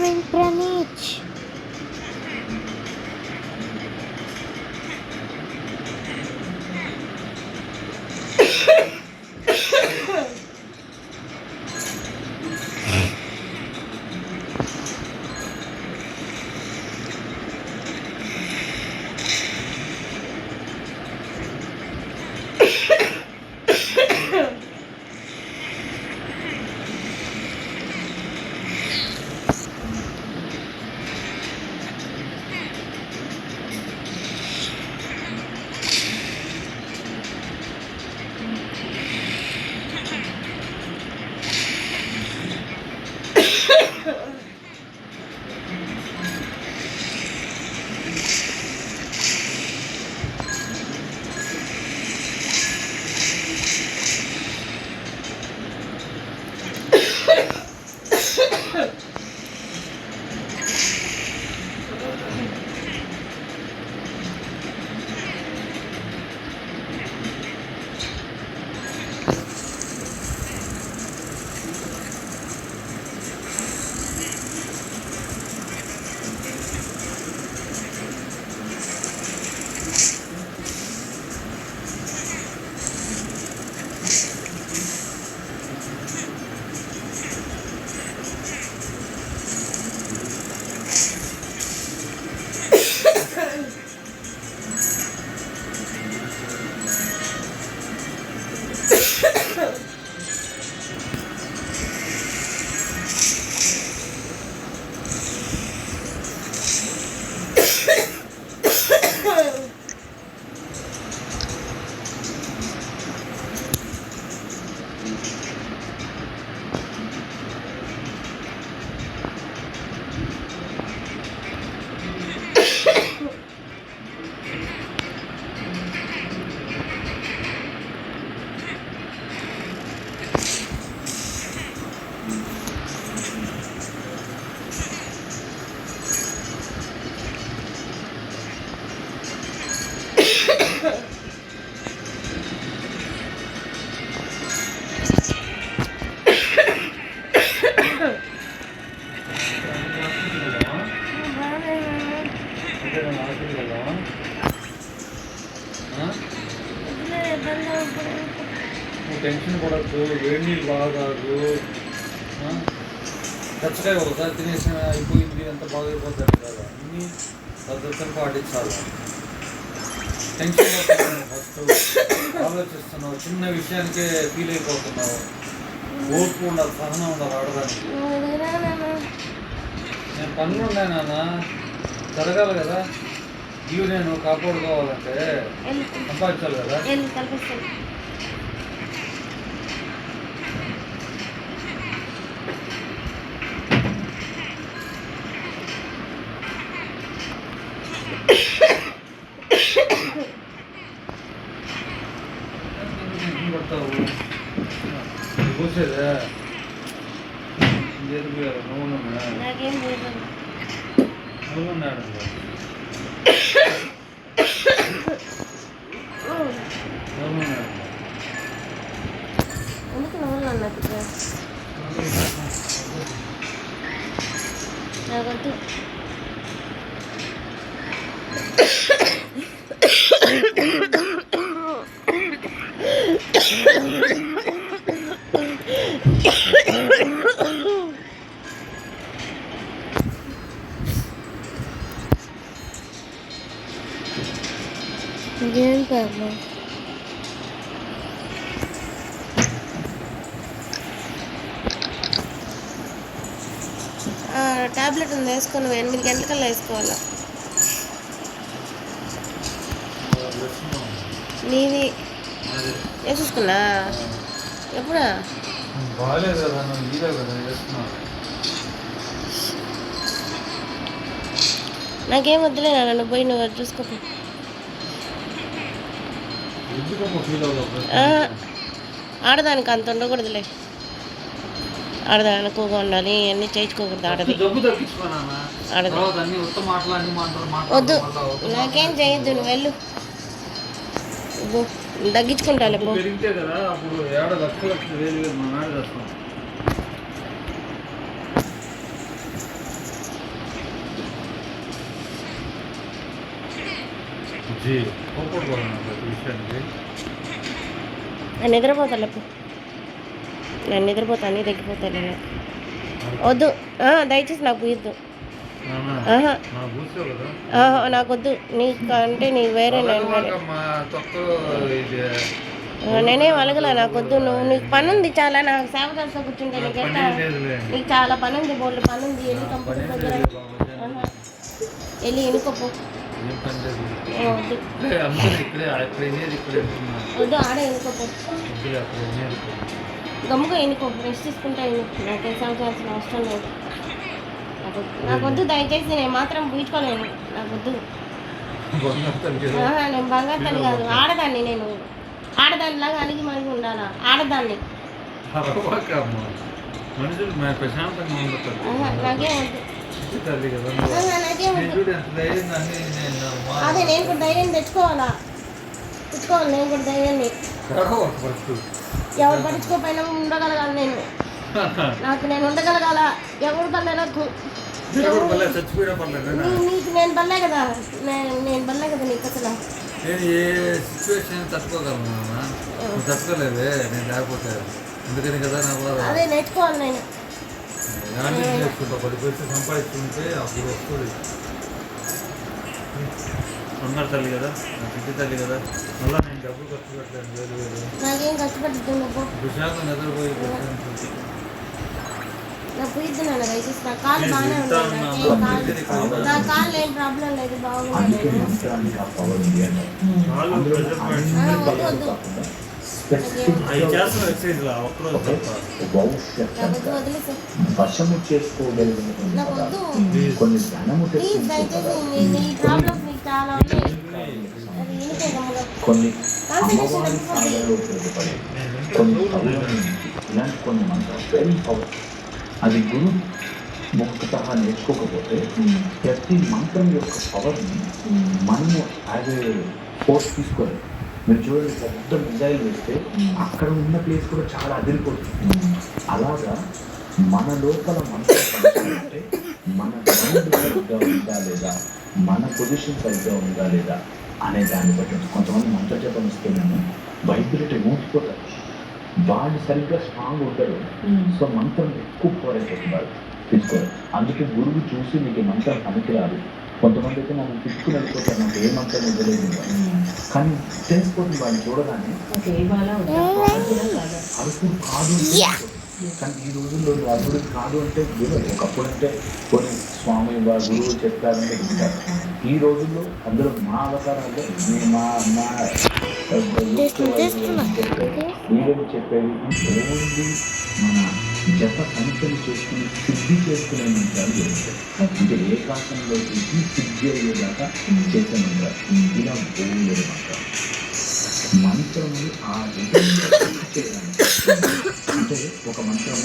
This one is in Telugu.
coming, Pranich. టెన్షన్ పడద్దు, వేడి నీళ్ళు బాగా తాగు. ఖచ్చితంగా ఒకసారి తినేసిన అయిపోయింది ఎంత బాగా అయిపోతుంది కదా, అన్నీ పద్ధతులు పాటించాలి. టెన్షన్ పడుతున్నావు, ఫస్ట్ ఆలోచిస్తున్నావు, చిన్న విషయానికే ఫీల్ అయిపోతున్నావు. ఓర్పు ఉండాలి, సహనం ఉండాలి ఆడడానికి. నేను పనులు ఉన్నాయి నాన్న, జరగాలి కదా. ఇవి నేను కాపాడుకోవాలంటే సంపాదించాలి కదా. కూర్చేదా పోయారు నువ్వు ఉన్నాడు. ఏం కాదు, టాబ్లెట్ ఉంది వేసుకొని 8 గంటలకల్లా వేసుకోవాలా. నీది వేసేసుకున్నా ఎప్పుడా? నాకేం వద్దులే, నన్ను పోయి నువ్వు చూసుకోపో. ఆడదానికి అంత ఉండకూడదులే, ఆడదాని ఎక్కువగా ఉండాలి, అన్నీ చేయించుకోకూడదు. ఆడది ఆడది వద్దు, నాకేం చేయొద్దు, నువ్వు వెళ్ళు, తగ్గించుకుంటాను. జీ కోపడుకోవాలన్నా ప్రతి విషయానికి. నేను నిద్రపోతాను నేను నిద్రపోతాను అన్నీ తగ్గిపోతాను వద్దు దయచేసి నాకు పూయద్దు ఆహా నాకు కూర్చోవు కదా. నాకొద్దు నీకు అంటే నీ వేరే నేను వేరే మా తొక్కలో ఇది నేనేం అలగల నాకొద్దు నువ్వు నీకు పని ఉంది చాలా నాకు సేవ చేస్తా కూర్చుంటే నీకు ఎట్లా నీకు చాలా పని ఉంది బోల్డ్ పని ఉంది వెళ్ళి కంప్యూటర్ దగ్గర వెళ్ళి ఎన్నుకోపో వద్దు వద్దు ఆడే ఎన్నుకోపో గమ్ముగా ఎన్నుకో రెస్ట్ తీసుకుంటా నాకు సేవ చేయాల్సిన అవసరం లేదు నాకొద్దు దయచేసి నేను మాత్రం పూచుకోలేను నాకొద్దు నేను బంగారు తల్లి కాదు ఆడదాన్ని నేను ఆడదానిలాగా అలిగి మలిగి ఉండాలా ఆడదాన్ని మనుషులు ప్రశాంతంగా ఉండదు. నాకేం వద్దు అదే నేను కూడా ధైర్యం తెచ్చుకోవాలి నేను కూడా ధైర్యాన్ని ఎవరు పడుచుకోపోయినా ఉండగలగాలి నేను నాకు నేను ఉండగలగాల ఎవరు పర్లేదు నీకు నేను పర్లే కదా నేను పర్లే కదా నీకు అసలు నేను ఏ సిచ్యువేషన్ తట్టుకోగలను నువ్వు తట్టుకోలేదే నేను లేకపోతే అందుకని కదా నా బాధ. అదే నేర్చుకోవాలి నేను నేర్చుకుంటా 10 పైసలు సంపాదించుకుంటే అప్పుడు వస్తుంది. ఉన్నారు తల్లి కదా నా ఇంటి తల్లి కదా మళ్ళీ నేను డబ్బులు ఖర్చు పెట్టాను వేలు నాకేం ఖర్చు పెట్టద్దు విశాఖ నిద్రపోయి నా పోయిద్దు నాన్న దయచేసి నా కాళ్ళు బాగానే ఉన్నాయి నా కాళ్ళు ఏం ప్రాబ్లం లేదు బాగుంది వద్దు వశము చేసుకోగలిగిన కొన్ని ధనము కొన్ని అమ్మవారి సాధనలో ఉపయోగపడే కొన్ని ఇలాంటి కొన్ని మంత్రాలు వెరీ పవర్ఫుల్. అది గురు ముఖ్యత నేర్చుకోకపోతే ప్రతి మంత్రం యొక్క పవర్ని మనము యాజ్ ఏ ఫోర్స్ తీసుకోలేదు. మీరు చూడండి పెద్ద మిజైల్ వేస్తే అక్కడ ఉన్న ప్లేస్ కూడా చాలా అదిరిపోతుంది. అలాగా మన లోపల మంత్రం పనిచేయాలంటే మన మైండ్ సరిగ్గా ఉందా లేదా, మన పొజిషన్ సరిగ్గా ఉందా లేదా అనే దాన్ని బట్టి కొంతమంది మంత్ర జపం ఇస్తున్నాను వైబ్రేట్ ఊగిపోతారు, వాళ్ళు సరిగ్గా స్ట్రాంగ్ ఉంటారు. సో మంత్రం ఎక్కువ పోరైపోతున్నారు తీసుకోవాలి. అందుకే గురువు చూసి మీకు మంత్రం పనికిరాదు. కొంతమంది అయితే నన్ను తిట్టుకుని వెళ్ళిపోతారు, నాకు ఏ మంత్రం తెలియదు కానీ తెలిసిపోతుంది వాళ్ళని చూడగానే అరుపుడు కాదు. కానీ ఈ రోజుల్లో అరుపుడు కాదు అంటే ఒకప్పుడు అంటే కొన్ని స్వామి గురువు చెప్పారంటే వింటారు. ఈ రోజుల్లో అందులో మా అవతారాలు వీరేం చెప్పేది ఓన్లీ మన జప సంఖ్యలు చేసుకుని సిద్ధి చేసుకునే మంత్రాలు చేస్తారు. అంటే ఏకాశంలో చూసి సిద్ధి అయ్యేదాకా చేసే మంత్రాలు ఇలా బోలేదు మంత్రములు ఆ విధంగా చేయడానికి అంటే ఒక మంత్రము